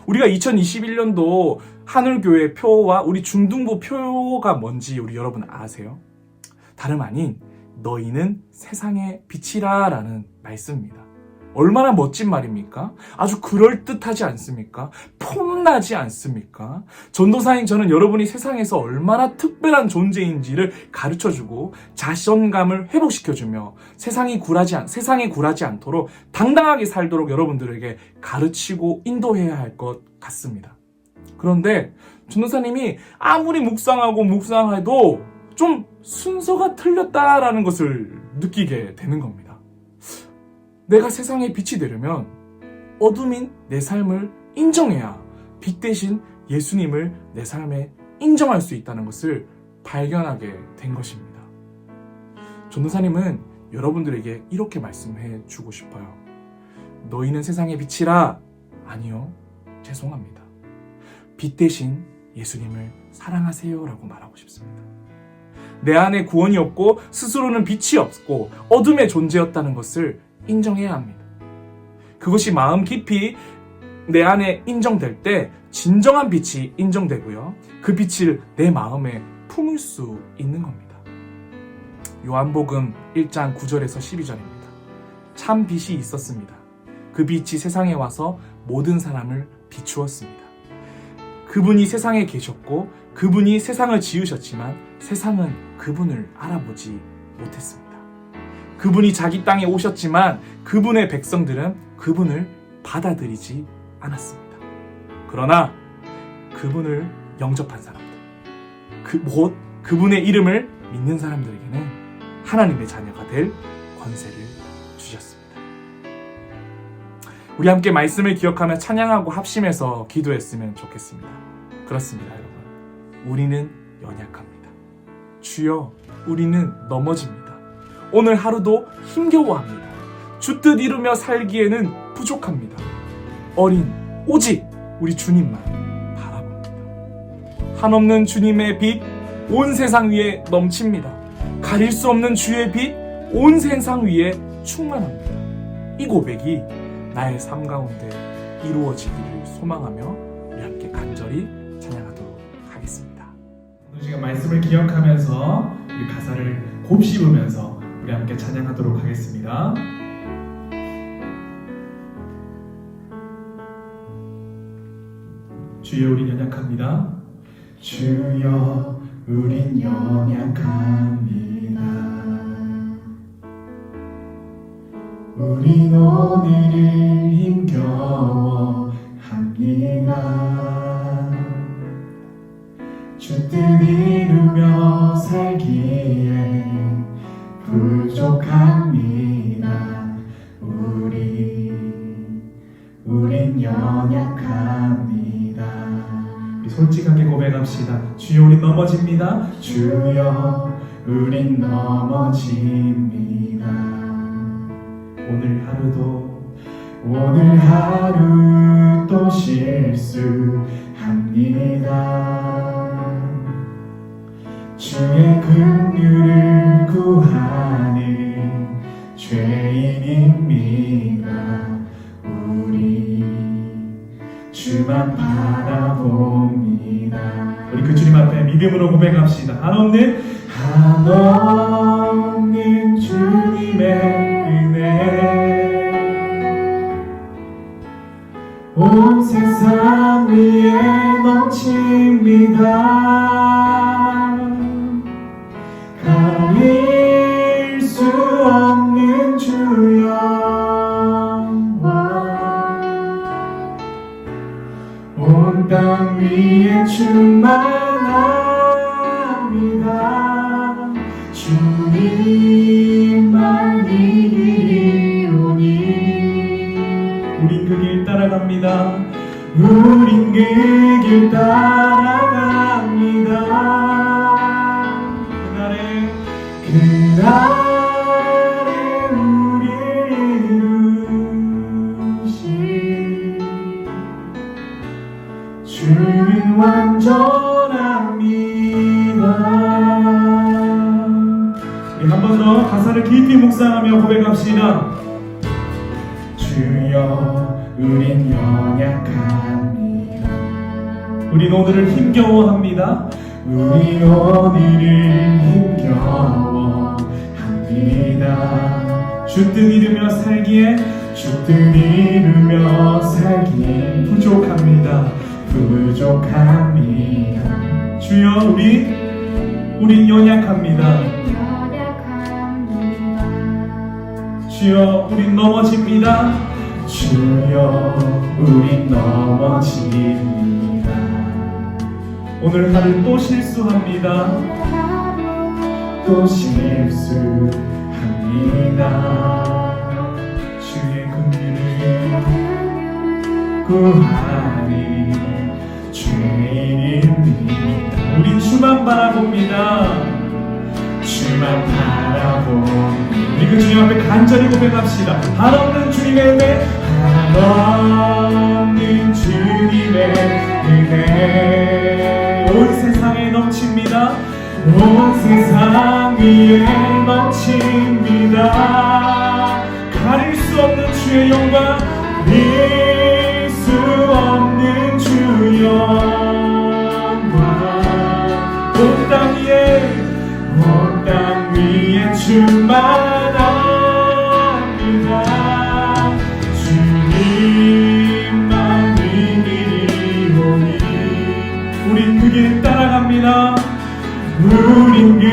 우리가 2021년도 하늘교회 표와 우리 중등부 표가 뭔지 우리 여러분 아세요? 다름 아닌 너희는 세상의 빛이라 라는 말씀입니다. 얼마나 멋진 말입니까? 아주 그럴듯하지 않습니까? 폼나지 않습니까? 전도사인 저는 여러분이 세상에서 얼마나 특별한 존재인지를 가르쳐주고 자신감을 회복시켜주며 세상에 굴하지 않도록 당당하게 살도록 여러분들에게 가르치고 인도해야 할 것 같습니다. 그런데 전도사님이 아무리 묵상해도 좀 순서가 틀렸다라는 것을 느끼게 되는 겁니다. 내가 세상에 빛이 되려면 어둠인 내 삶을 인정해야 빛 대신 예수님을 내 삶에 인정할 수 있다는 것을 발견하게 된 것입니다. 전도사님은 여러분들에게 이렇게 말씀해 주고 싶어요. 너희는 세상의 빛이라. 아니요, 죄송합니다. 빛 대신 예수님을 사랑하세요 라고 말하고 싶습니다. 내 안에 구원이 없고 스스로는 빛이 없고 어둠의 존재였다는 것을 인정해야 합니다. 그것이 마음 깊이 내 안에 인정될 때 진정한 빛이 인정되고요. 그 빛을 내 마음에 품을 수 있는 겁니다. 요한복음 1장 9절에서 12절입니다. 참 빛이 있었습니다. 그 빛이 세상에 와서 모든 사람을 비추었습니다. 그분이 세상에 계셨고 그분이 세상을 지으셨지만 세상은 그분을 알아보지 못했습니다. 그분이 자기 땅에 오셨지만 그분의 백성들은 그분을 받아들이지 않았습니다. 그러나 그분을 영접한 사람들, 곧 그분의 이름을 믿는 사람들에게는 하나님의 자녀가 될 권세를 주셨습니다. 우리 함께 말씀을 기억하며 찬양하고 합심해서 기도했으면 좋겠습니다. 그렇습니다, 여러분. 우리는 연약합니다. 주여, 우리는 넘어집니다. 오늘 하루도 힘겨워합니다. 주뜻 이루며 살기에는 부족합니다. 오직 우리 주님만 바라봅니다. 한없는 주님의 빛, 온 세상 위에 넘칩니다. 가릴 수 없는 주의 빛, 온 세상 위에 충만합니다. 이 고백이 나의 삶 가운데 이루어지기를 소망하며 우리 함께 간절히 찬양하도록 하겠습니다. 오늘 시간 말씀을 기억하면서 우리 가사를 곱씹으면서 우리 함께 찬양하도록 하겠습니다. 주여 우린 연약합니다. 주여 우린 연약합니다. 우린 오늘을 힘겨워합니다. 주 뜻 이루며 살기에 부족합니다. 우린 연약합니다. 우리 솔직하게 고백합시다. 주여 우린 넘어집니다. 주여 우린 넘어집니다. 오늘 하루 또 실수합니다. 주의 긍휼을 구하는 죄인입니다. 우리 주만 바라봅니다. 우리 그 주님 앞에 믿음으로 고백합시다. 한없는 주님의 은혜 온 세상 위에 넘칩니다. 가릴 수 없는 주여 온 땅 위에 충만합니다. 주님만 이기리오니 우린 그 길 따라갑니다. 우린 그 길 따라갑니다. 그날에 우리를 이루신 주는 완전합니다. 우리 한 번 더 가사를 깊이 묵상하며 고백합시다. 주여 우린 연약합니다. 우린 오늘을 힘겨워합니다. 우리 오늘을 힘겨워합니다. 주 뜻 이루며 살기에 부족합니다. 주여 우린 연약합니다. 주여 우린 넘어집니다. 주여 우린 넘어집니다. 오늘 하루 또 실수합니다. 주의 긍휼을 구하니 죄인입니다. 우린 주만 바라봅니다. 우리 그 주님 앞에 간절히 고백합시다. 한없는 주님의 은혜, 한없는 주님의 은혜 온 세상에 넘칩니다. 온 세상 위에 넘칩니다. 가릴 수 없는 주의 영광, 가릴 수 없는 주 영광 온 땅 위에 충만합니다. 주님만 이기리오니 우린 그 길 따라갑니다. 우린 그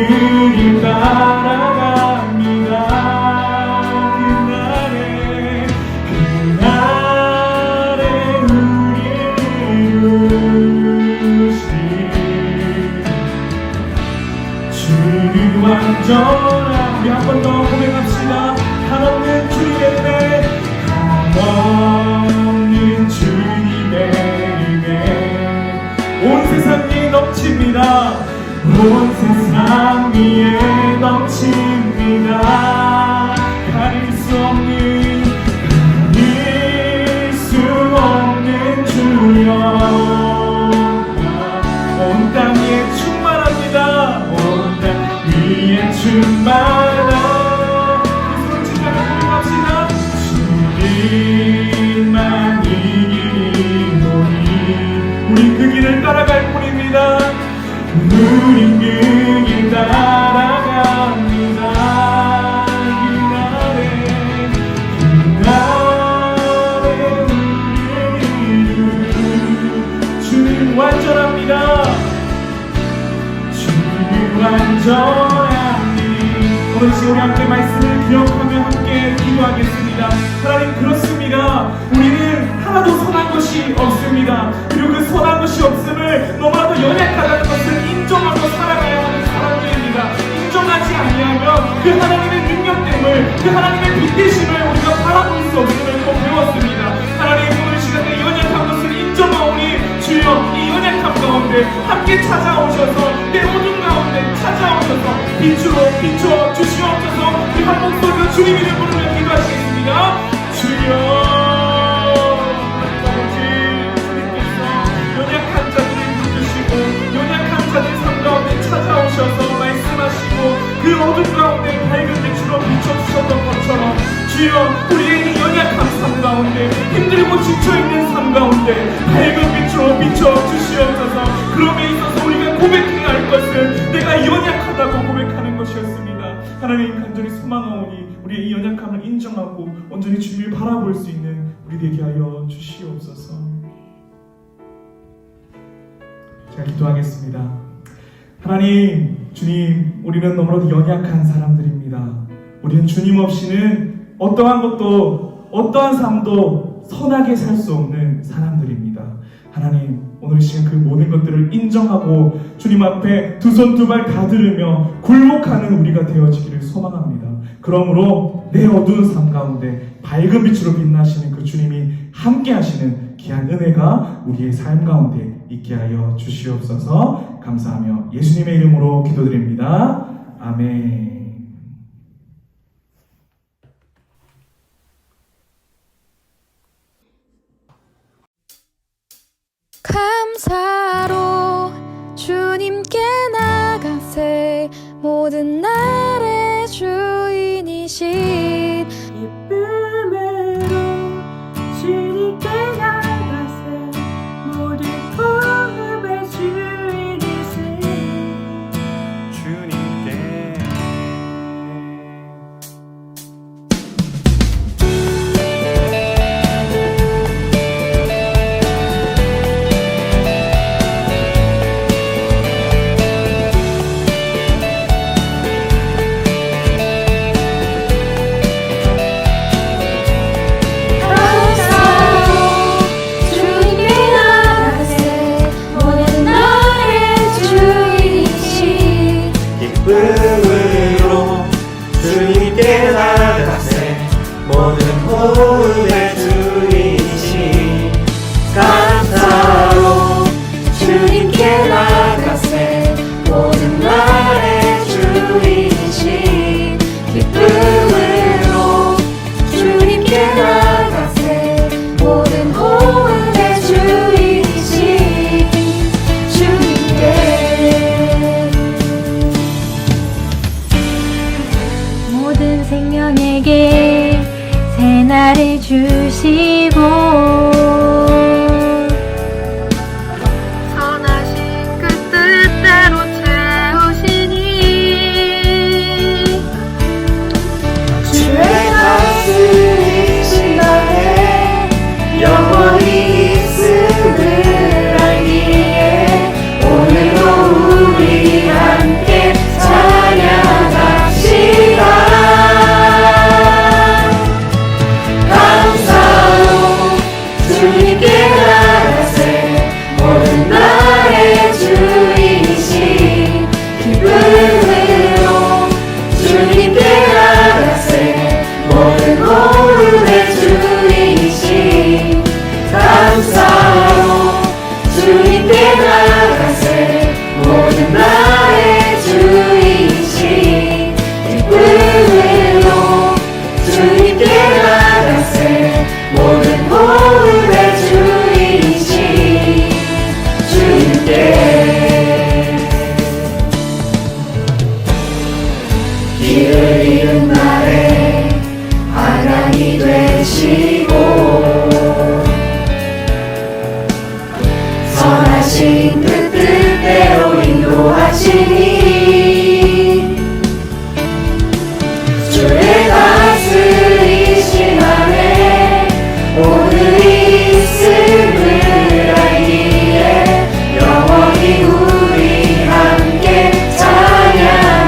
길 따라갑니다. 그날에 우리를 이루신 주는 완전한 우리 한 번 더 고백합시다. 한없는 주님의 은혜, 한없는 주님의 은혜 온 세상 위에 넘칩니다. 온 세상 위에 넘칩니다. 가릴 수 없는 주여 온 땅 위에 충만합니다. 온 땅 위에 충만한 솔직하게 고백합시다. 주님만 이기리오니 우리 그 길을 따라갈 뿐입니다. 우린 그 길 따라갑니다. 온전하니. 오늘 시간 우리 함께 말씀을 기억하며 함께 기도하겠습니다. 하나님, 그렇습니다. 우리는 하나도 선한 것이 없습니다. 그리고 그 선한 것이 없음을 너무나도 연약하다는 것을 인정하고 살아가야 하는 사람들입니다. 인정하지 아니하면 그 하나님의 능력됨을, 그 하나님의 빛대심을 우리가 바라볼 수 없음을 또 배웠습니다. 하나님, 오늘 시간에 연약한 것을 인정하오니 주여, 이 연약함 가운데 함께 찾아오셔서 내 어둠 가운데 찾아오셔서 빛으로 비춰 주시옵소서. 우리 한 목소리로 주님 이름 부르며 기도하시겠습니다. 주여, 아버지, 주님께서 연약한 자들을 부르시고 연약한 자들 삶 가운데 찾아오셔서 말씀하시고 그 어둠 가운데 밝은 빛으로 비춰주셨던 것처럼 주여, 우리의 이 연약한 삶 가운데, 힘들고 지쳐있는 삶 가운데 밝은 빛으로 비춰주시옵소서. 그럼에 있어서 우리가 고백해야 할 것은 내가 연약하다고 고백하는 것이었습니다. 하나님, 간절히 소망하오니 우리의 이 연약함을 인정하고 온전히 주님을 바라볼 수 있는 우리 되게 하여 주시옵소서. 제가 기도하겠습니다. 하나님, 주님, 우리는 너무나도 연약한 사람들입니다. 우리는 주님 없이는 어떠한 것도, 어떠한 삶도 선하게 살 수 없는 사람들입니다. 하나님, 오늘 시간 그 모든 것들을 인정하고 주님 앞에 두 손 두 발 다 들으며 굴복하는 우리가 되어지기를 소망합니다. 그러므로 내 어두운 삶 가운데 밝은 빛으로 빛나시는 그 주님이 함께 하시는 귀한 은혜가 우리의 삶 가운데 있게 하여 주시옵소서. 감사하며 예수님의 이름으로 기도드립니다. 아멘. 감사로 주님께 나가세. 모든 날의 주인이신 기쁨으로 주님께 나가세. 모든 호흡의 주인이신 주님께 기쁨으로 주님께 나가세. 모든 호흡의 주이신 감사로 주님께 나가세. 모든 날의 주이신 기쁨으로 주님께 나가세. 모든 호흡의 주이신 주님께 모든 생명에게 새날을 주시고 선하신 그 뜻대로 채우시니 주의 다스리신 안에 영원히 있음을 알기에 오늘도 우리 함께 찬양합시다. 감사로 주님께 나가세. 모든 날의 주이신 기쁨으로 주님께 나가세. 모든 호흡의 주이신 감사로 주님께 나가세. 모든 날의 주이신 기쁨으로 주님께 나가세. 모든 호흡의 주이신 주님께 길을 잃은 날에 하나님 되시고 선하신 그 뜻대로 인도하시니 주의 다스리신 안에 오늘 있음을 알기에 영원히 우리 함께 찬양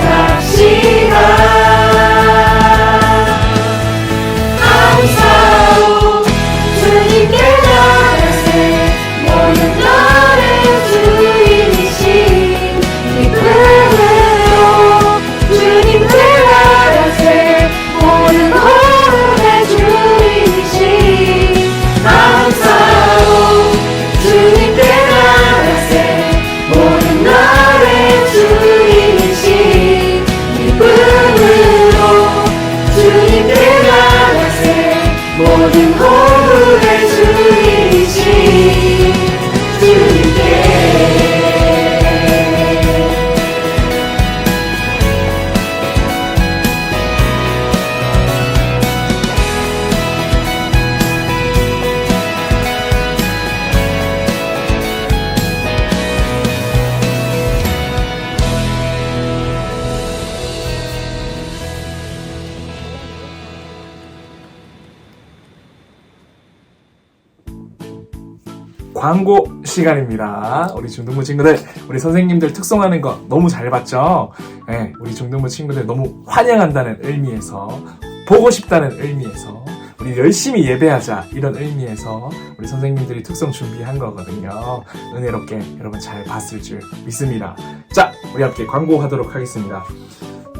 광고 시간입니다. 우리 중등부 친구들, 우리 선생님들 특송하는 거 너무 잘 봤죠? 네, 우리 중등부 친구들 너무 환영한다는 의미에서, 보고 싶다는 의미에서, 우리 열심히 예배하자 이런 의미에서 우리 선생님들이 특송 준비한 거거든요. 은혜롭게 여러분 잘 봤을 줄 믿습니다. 자, 우리 함께 광고하도록 하겠습니다.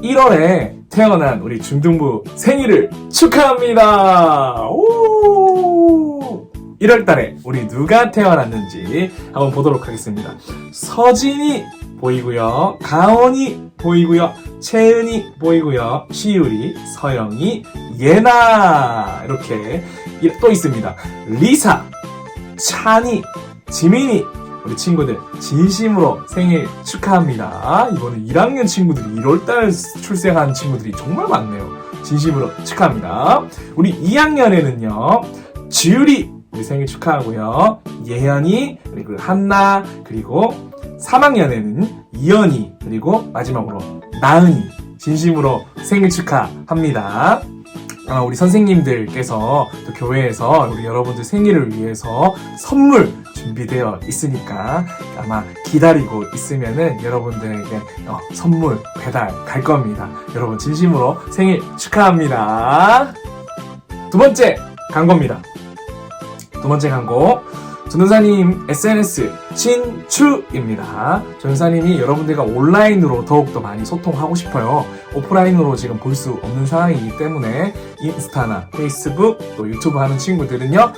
1월에 태어난 우리 중등부 생일을 축하합니다. 오! 1월달에 우리 누가 태어났는지 한번 보도록 하겠습니다. 서진이 보이고요, 가온이 보이고요, 채은이 보이고요, 시율이, 서영이, 예나 이렇게 또 있습니다. 리사, 찬이, 지민이 우리 친구들 진심으로 생일 축하합니다. 이번에 1학년 친구들이 1월달 출생한 친구들이 정말 많네요. 진심으로 축하합니다. 우리 2학년에는요 지율이 우리 생일 축하하고요, 예현이, 그리고 한나, 그리고 3학년에는 이연이, 그리고 마지막으로 나은이 진심으로 생일 축하합니다. 아마 우리 선생님들께서 또 교회에서 우리 여러분들 생일을 위해서 선물 준비되어 있으니까 아마 기다리고 있으면은 여러분들에게 선물 배달 갈 겁니다. 여러분 진심으로 생일 축하합니다. 두 번째 광고입니다. 두 번째 광고, 전도사님 SNS 친추입니다. 전도사님이 여러분들과 온라인으로 더욱더 많이 소통하고 싶어요. 오프라인으로 지금 볼 수 없는 상황이기 때문에 인스타나 페이스북 또 유튜브 하는 친구들은요,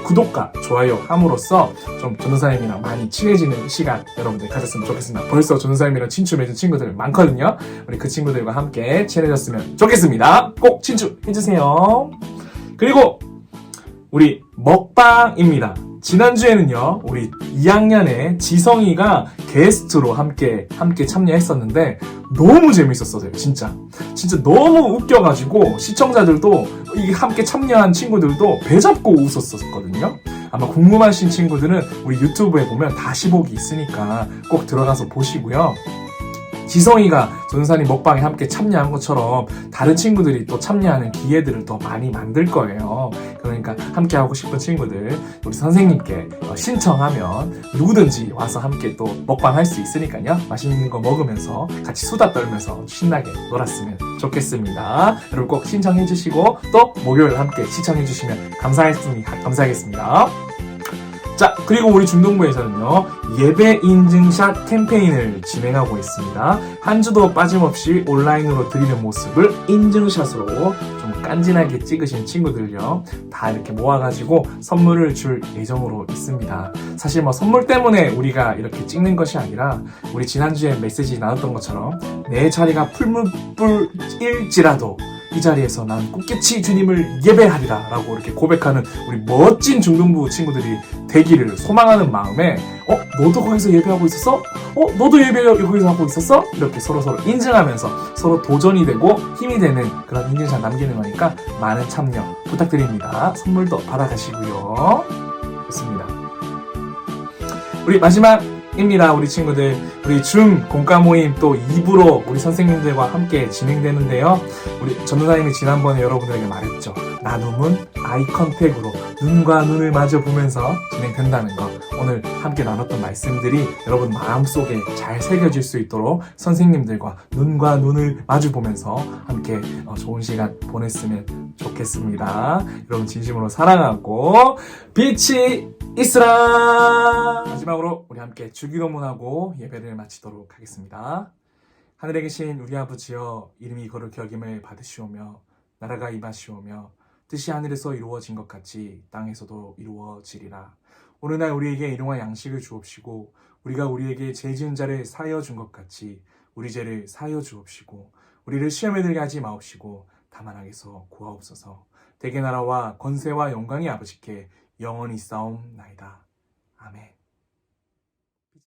구독과 좋아요 함으로써 좀 전도사님이랑 많이 친해지는 시간 여러분들 가졌으면 좋겠습니다. 벌써 전도사님이랑 친추 맺은 친구들 많거든요. 우리 그 친구들과 함께 친해졌으면 좋겠습니다. 꼭 친추해주세요. 그리고 우리 먹방입니다. 지난주에는요, 우리 2학년의 지성이가 게스트로 함께 참여했었는데 너무 재밌었어요. 진짜 너무 웃겨가지고 시청자들도 이 함께 참여한 친구들도 배 잡고 웃었었거든요. 아마 궁금하신 친구들은 우리 유튜브에 보면 다시 보기 있으니까 꼭 들어가서 보시고요. 지성이가 전도사님 먹방에 함께 참여한 것처럼 다른 친구들이 또 참여하는 기회들을 더 많이 만들 거예요. 그러니까 함께 하고 싶은 친구들 우리 선생님께 신청하면 누구든지 와서 함께 또 먹방 할 수 있으니까요. 맛있는 거 먹으면서 같이 수다 떨면서 신나게 놀았으면 좋겠습니다. 여러분 꼭 신청해 주시고 또 목요일 함께 시청해 주시면 감사하겠습니다. 자, 그리고 우리 중등부에서는요, 예배 인증샷 캠페인을 진행하고 있습니다. 한 주도 빠짐없이 온라인으로 드리는 모습을 인증샷으로 좀 깐진하게 찍으신 친구들요, 다 이렇게 모아가지고 선물을 줄 예정으로 있습니다. 사실 뭐 선물 때문에 우리가 이렇게 찍는 것이 아니라 우리 지난주에 메시지 나눴던 것처럼 내 자리가 풀무불일지라도 이 자리에서 난 꿋꿋이 주님을 예배하리라 라고 이렇게 고백하는 우리 멋진 중등부 친구들이 되기를 소망하는 마음에 너도 거기서 예배하고 있었어? 너도 예배 거기서 하고 있었어? 이렇게 서로 인증하면서 서로 도전이 되고 힘이 되는 그런 인증샷 남기는 거니까 많은 참여 부탁드립니다. 선물도 받아가시고요. 좋습니다. 우리 마지막입니다. 우리 친구들, 우리 줌 공과 모임 또 2부로 우리 선생님들과 함께 진행되는데요. 우리 전도사님이 지난번에 여러분들에게 말했죠. 나눔은 아이 컨택으로 눈과 눈을 마주 보면서 진행된다는 거. 오늘 함께 나눴던 말씀들이 여러분 마음속에 잘 새겨질 수 있도록 선생님들과 눈과 눈을 마주 보면서 함께 좋은 시간 보냈으면 좋겠습니다. 여러분 진심으로 사랑하고 빛이 있으라. 마지막으로 우리 함께 주기도문하고 예배를 마치도록 하겠습니다. 하늘에 계신 우리 아버지여, 이름이 거룩히 여김을 받으시오며 나라가 임하시오며 뜻이 하늘에서 이루어진 것 같이 땅에서도 이루어지리라. 오늘날 우리에게 일용할 양식을 주옵시고 우리가 우리에게 죄 지은 자를 사하여 준 것 같이 우리 죄를 사하여 주옵시고 우리를 시험에 들게 하지 마옵시고 다만 악에서 구하옵소서. 대개 나라와 권세와 영광이 아버지께 영원히 싸움나이다. 아멘.